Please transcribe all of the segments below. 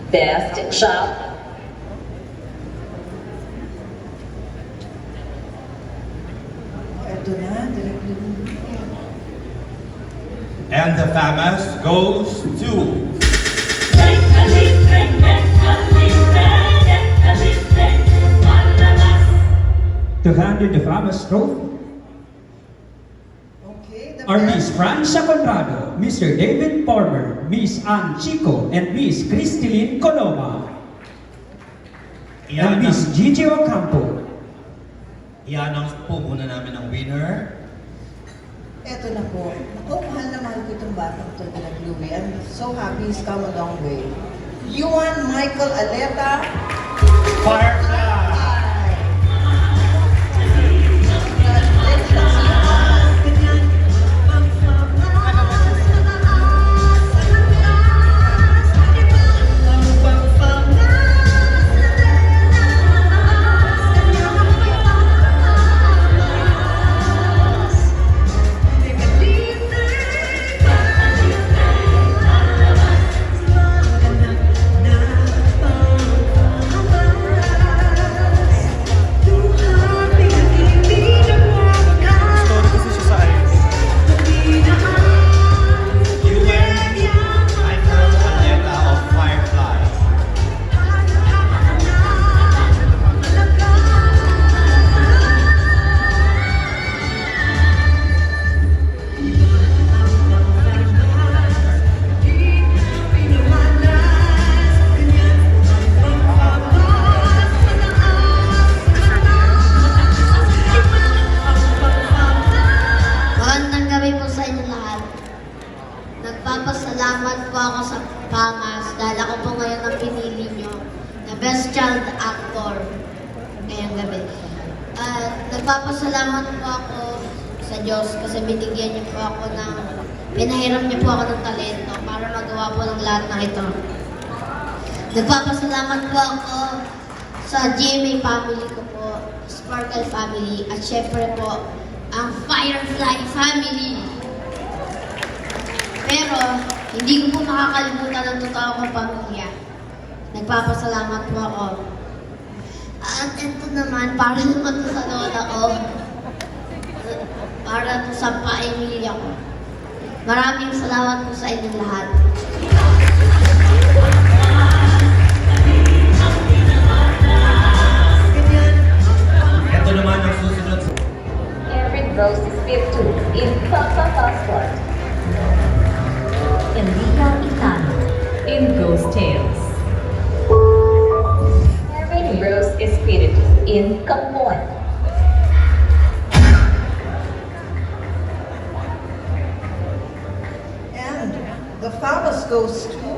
Best Child. Ito na, directly. And the famous goes to... To hand you the famous trophy Okay, the are Miss Francia Conrado, Mr. David Palmer, Miss Ann Chico, and Miss Cristilyn Coloma, and Miss Gigi Ocampo. I-announce po muna namin ang winner. Ito na po. Ako, mahal na mahal ko itong batang to, Direk Louie. I'm so happy he's come a long way. Yuan Michael Aleta. Firefly! Nagpapasalamat po ako sa PAMAS dahil ako po ngayon ang pinili nyo na Best Child Actor ngayong gabi. At nagpapasalamat po ako sa Diyos kasi binigyan niyo po ako ng, pinahiram niyo po ako ng talento para magawa po ng lahat ng ito. Nagpapasalamat po ako sa GMA family ko po, Sparkle family, at syempre po ang Firefly family. Pero, hindi ko po makakalimutan ang totoo kong pamilya. Nagpapasalamat po ako. At ito naman, para naman to sa lola ko. Para to sa pamilya ko. Maraming salamat po sa inyong lahat. Ito naman ang susunod sa... Erin Rose is 52 in Papa Passport. Elia Itano in Ghost Tales. Erin Rose is fitted in Kampon. And the famous goes to...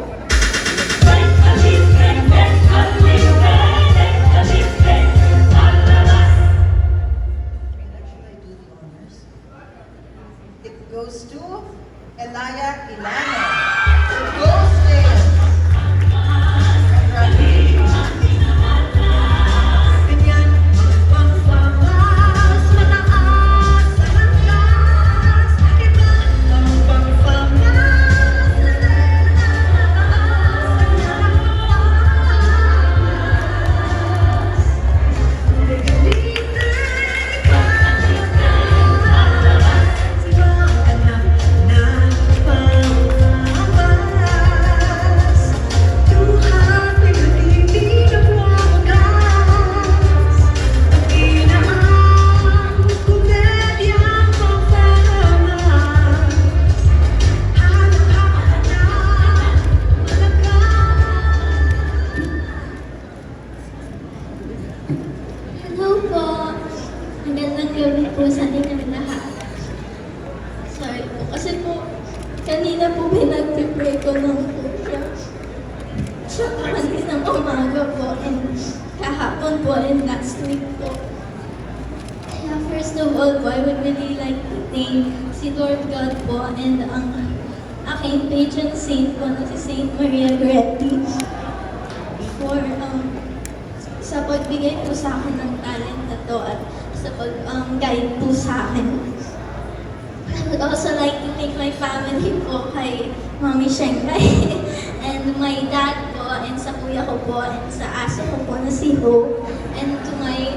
It goes to Elia Ilana. It goes there. Hello po. Magandang gabi po sa inyong lahat. Sorry po. Kasi po, kanina po pinag-prepare ko ng program. Tsaka kaninang umaga po. And kahapon po and last week po. Kaya first of all po, I would really like to thank si Lord God po and ang aking patron saint po na si Saint Maria Goretti for sa pagbigay po sa akin ng talent na to at sa pag-guide po sa akin. I would also like to thank my family po kay Mami Shanghai and my dad po and sa kuya po and sa aso ko po na si Ho. And to my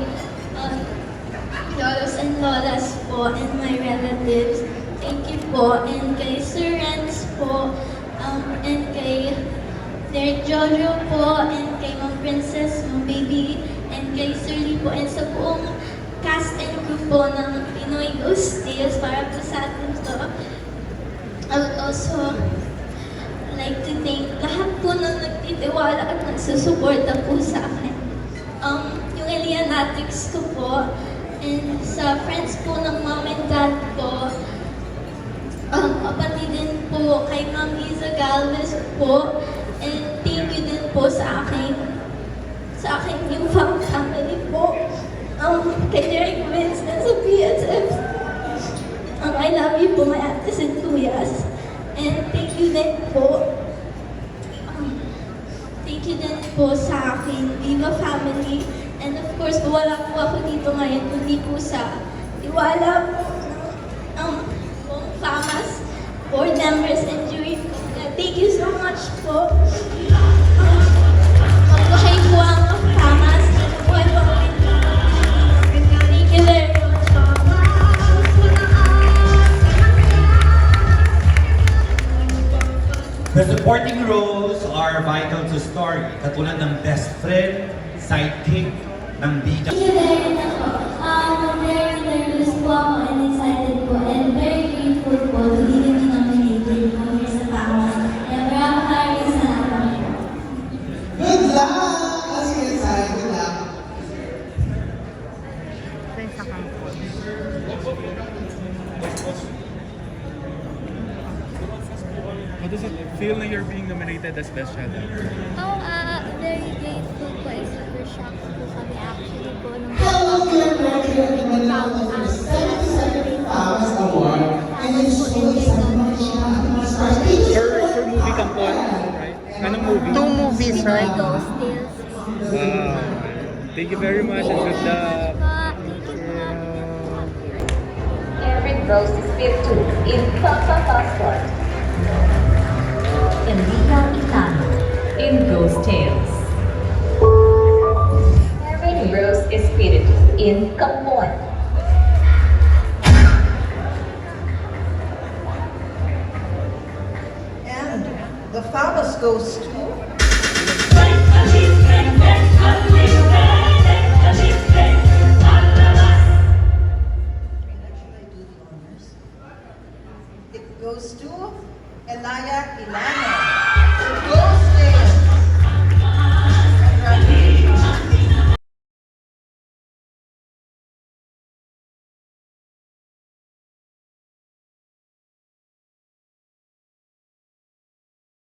lolos and lolas po and my relatives. Thank you po. And kay Sir Renz po. And kay Sir Jojo po. And kay Ma'am Princess, Ma'am Baby. And kay Sir Lee po. And sa buong cast and crew po ng Pinoy Ghost Tales para po sa atin to. I would also like to thank lahat po na nagtitiwala at nagsusuporta po sa akin. Yung Elianatics ko po, and sa friends po ng mom and dad ko, kapatid din po kay Ma'am Liza Galvez po, and thank you din po sa aking new family po, kay Derek Vince and sa PSF. I love you po, my aunties and kuyas. And thank you din po. Thank you din po sa aking Viva family. And of course, wala po ako dito ngayon, kundi po sa tiwala po ng buong FAMAS, board members, and jury po. Thank you so much po. Mabuhay po ang FAMAS. Mabuhay po ang Thank you very much po. The supporting roles are vital to story, katulad ng best friend, sidekick, ng bida. Thank you very much po. Very nervous po ako and excited po and very grateful po to even be nominated po here sa FAMAS. And maraming salamat po. Good luck! Kasi excited, good luck. How does it feel na you're being nominated as Best Child Actor? Very grateful po. Super shocked po kami actually po nung Hello, dear President of Manila for the 77th FAMAS Award. And I'm so excited na siya at mga stars. For movie Kampon, right? Anong movie? Two movies, right? Ghost Tales. Wow. Thank you very much and good luck. Eric Rose Espiritu in Papa Passport. Enrica Itano in Ghost Tales. Erin Rose Espiritu in Kampon. And the FAMAS goes to